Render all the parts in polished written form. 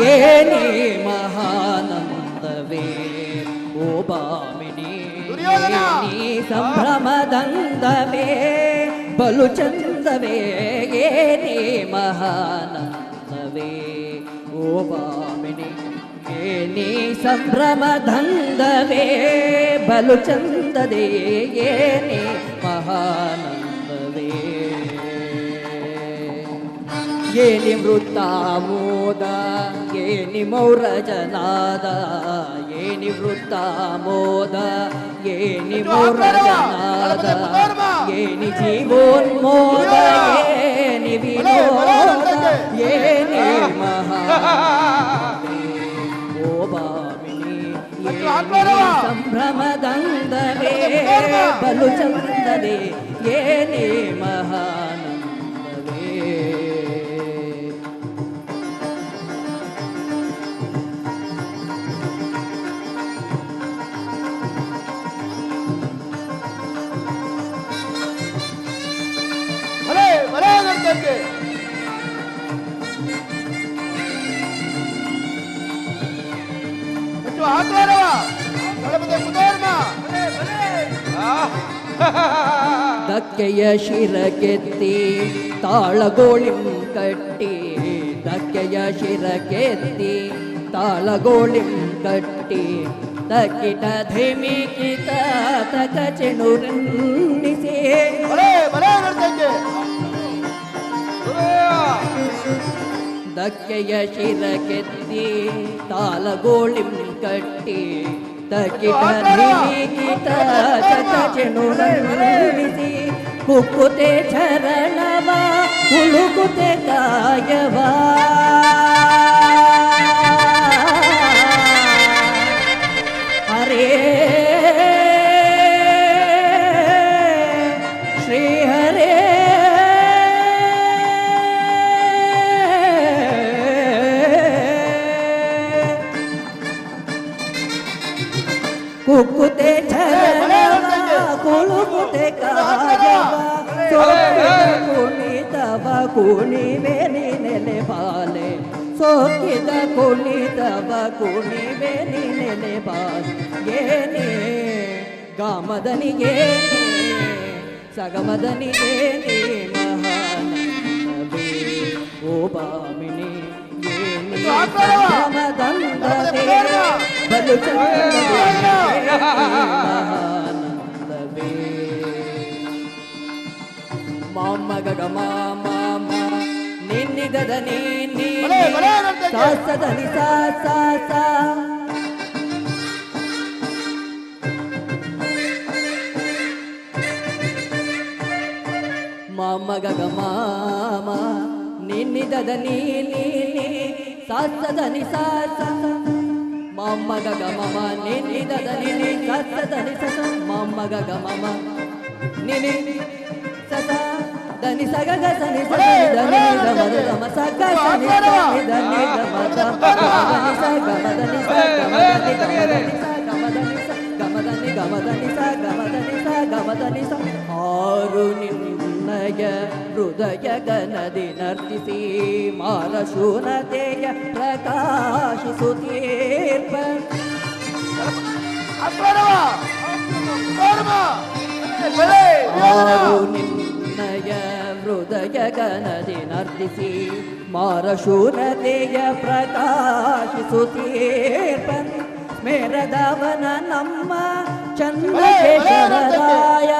ಏನೇ ಮಹಾನಂದವೇ ಓ ಭಾಮಿನಿ ನೀ ಸಂಭ್ರಮದಂದವೇ ಬಲು ಚಂದವೇ ಏನೇ ಮಹಾನಂದವೇ ಓ ಭಾಮಿನಿ ಏನೇ ಸಂಭ್ರಮದಂದವೇ ಬಲು ಚಂದದೇ ಏನೇ ಮಹಾನಂದವೇ ಏನಿ ವೃತ್ತಾಮೋದ ಏನಿ ಮೌರಜನಾದ ಏನಿ ವೃತ್ತಾಮೋದ ಏನಿ ಮೌರಜನಾದ ಏನಿ ಜೀವೋನ್ಮೋದ ಏನಿ ವಿನೋದ ಏನಿ ಮಹಾನಂದವೇ ಓ ಭಾಮಿನಿ ಏನಿ ಸಂಭ್ರಮದಂದವೇ ಬಲು ಚಂದವೇ ಏನಿ ಮಹಾನಂದವೇ ದಕ್ಕೆಯ ಶಿರಕೆತ್ತಿ ತಾಳಗೋಳಿಂ ಕಟ್ಟಿ ದಕ್ಕೆಯ ಶಿರಕೆತ್ತಿ ತಾಳಗೋಳಿಂ ಕಟ್ಟಿ ತಕ್ಕಿಟ ಧಿಮಿಕಿತ ತಕ ಚೆಣುರನ್ನಿಸಿ ದಕ್ಕೆಯ ಶಿರಕೆತ್ತಿ ತಾಳಗೋಳಿಂ ಕಟ್ಟಿ ತಕ್ಕಿಟ ಧಿಮಿಕಿತ ತಕ ಚೆಣುರನ್ನಿಸಿ ಕುಕ್ಕುತೆ ಚರಣವ ಹುಳುಕುತೆ ಕಾಯವ ಹರೇ ಶ್ರೀ ಹರೇ ಕುಕ್ಕುತೆ ಚರಣವ ಕುಳುಕುತೆ ಕಾಯವ ಕುಣಿತವ ಕುಣಿವೆ ನೆಲೆ ಬಾಲೆ ಸೋಕಿದ ಕುಣಿತವ ಕುಣಿವೆ ನೆಲೆ ಬಾಲೆ ಏನೇ ಗಾಮದನಿಗೆ ಸಗಮದನಿಗೆ ಮಹಾನಂದವೇ ಓ ಭಾಮಿನಿ ಏನೇ ಗಾಮದಂದವೇ ಬಲು ಚಂದವೇ ಮಹಾನಂದವೇ ಮಾಮ ಗಗ ಮಾಮ ನಿನ್ನಿಗದ ನೀ ಸಾಸದನಿ ಸಾಸ ಮಾಮ ಗಗ ಮಾಮ ನಿನ್ನಿಗದ ನೀ ಸಾಸದನಿ ಸಾಸ ಮಾಮ ಗಗ ಮಮ ನಿನ್ನಿಗದ ನೀ ಸಾಸದನಿ ಸಸ ಮಾಮ ಗಗ ಮಮ ನಿನಿ ಸಸ ಧನಿ ಸಗ ಸನಿ ಸನಿ ಧನಿ ಧಮ ಧಮ ಸಗ ಸನಿ ಧನಿ ಧನಿ ಧಮ ಧನಿ ಸಗ ಧನಿ ಸಗ ಧನಿ ಗಮ ಧನಿ ಸಗ ಧನಿ ಸ ಆರು ನಿನ್ನಯ ಹೃದಯ ಗನದಿ ನರ್ತಿಸಿ ಮಾರಶೂನತೆಯ ಪ್ರಕಾಶಿಸುತ್ತೀರ್ಪ ಆರು ನಿನ್ನಯ ಹೃದಯ ಗನದಿ ನರ್ತಿಸಿ ಮಾರಶೂನತೆಯ ಪ್ರಕಾಶಿಸುತ್ತೀರ್ಪ ಮೇರದವನ ನಮ್ಮ ಚಂದ್ರಕೇಶವರಾಯ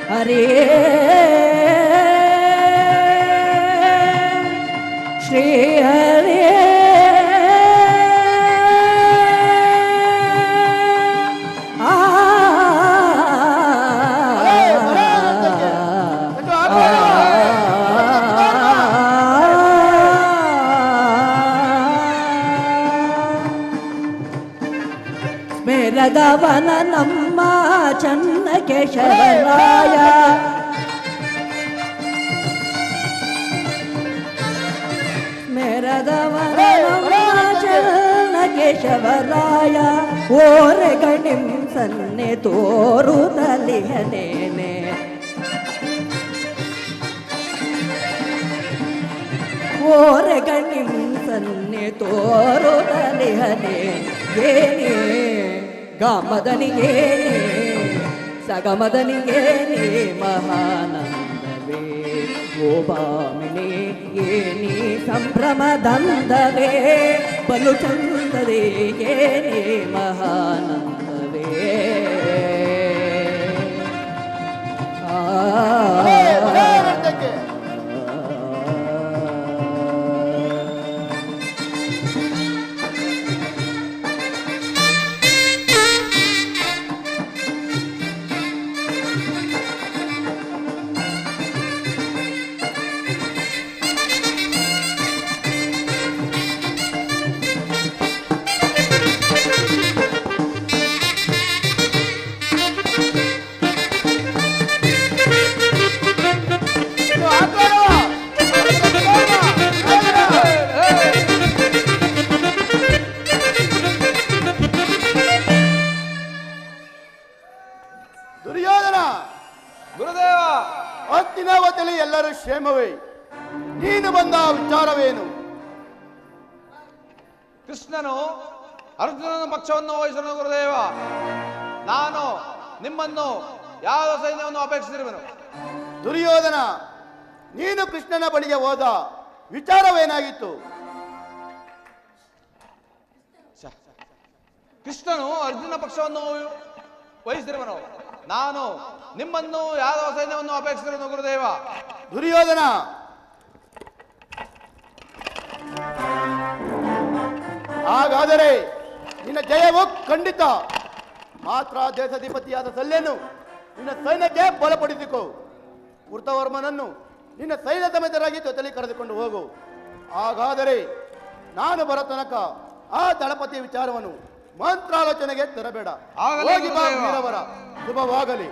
ಹರೇ ಶ್ರೀ ಹರೇ ಮೇರದವನ ನಮ್ಮ ಚನ್ನಕೇಶವರಾಯ ಮೇರದವನ ನಮ್ಮ ಚನ್ನಕೇಶವರಾಯ ಓರೆಗಣಿಂ ಸನ್ನೆ ತೋರುತ್ತಲಿಹನೇನೆ ಓರೆಗಣ್ಣಿಂ ಸನ್ನೆ ತೋರುತ್ತಲಿಹನೆ ಏನೇ ಗಾಮದನಿಗೇನೆ ಸಗಮದನಿಗೇನೆ ಮಹಾನಂದವೇ ಓ ಭಾಮಿನಿ ಏನಿ ಸಂಭ್ರಮದಂದವೇ ಬಲು ಚಂದವೇ ಏನೇ ಮಹಾನಂದವೇ ದುರ್ಯೋಧನ, ಗುರುದೇವ, ಹಸ್ತಿನಾವತಿಯಲ್ಲಿ ಎಲ್ಲರೂ ಕ್ಷೇಮವೇ? ನೀನು ಬಂದ ವಿಚಾರವೇನು? ಕೃಷ್ಣನು ಅರ್ಜುನನ ಪಕ್ಷವನ್ನು ವಹಿಸನು ಗುರುದೇವ. ನಾನು ನಿಮ್ಮನ್ನು ಯಾವ ಸೈನ್ಯವನ್ನು ಅಪೇಕ್ಷಿಸಿರುವೆನು? ದುರ್ಯೋಧನ, ನೀನು ಕೃಷ್ಣನ ಬಳಿಗೆ ಹೋದ ವಿಚಾರವೇನಾಗಿತ್ತು? ಕೃಷ್ಣನು ಅರ್ಜುನ ಪಕ್ಷವನ್ನು ವಹಿಸಿರುವನು. ನಾನು ನಿಮ್ಮನ್ನು ಯಾವ ಸೈನ್ಯವನ್ನು ಅಪೇಕ್ಷಿಸಿರುವೆನು ಗುರುದೇವ. ದುರ್ಯೋಧನ, ಹಾಗಾದರೆ ನಿನ್ನ ಜಯವು ಖಂಡಿತ. ಮಾತ್ರ ದೇಶಾಧಿಪತಿಯಾದ ಶಲ್ಯನು ನಿನ್ನ ಸೈನ್ಯಕ್ಕೆ ಬಲಪಡಿಸಿಕೊ. ಕೃತವರ್ಮನನ್ನು ನಿನ್ನ ಸೈನ್ಯ ಸಮೇತರಾಗಿ ಜೊತೆಲಿ ಕರೆದುಕೊಂಡು ಹೋಗು. ಹಾಗಾದರೆ ನಾನು ಬರೋ ತನಕ ಆ ದಳಪತಿಯ ವಿಚಾರವನ್ನು ಮಂತ್ರಾಲೋಚನೆಗೆ ತರಬೇಡ. ಹೋಗಿ ಬಾ ವೀರವರ, ಶುಭವಾಗಲಿ.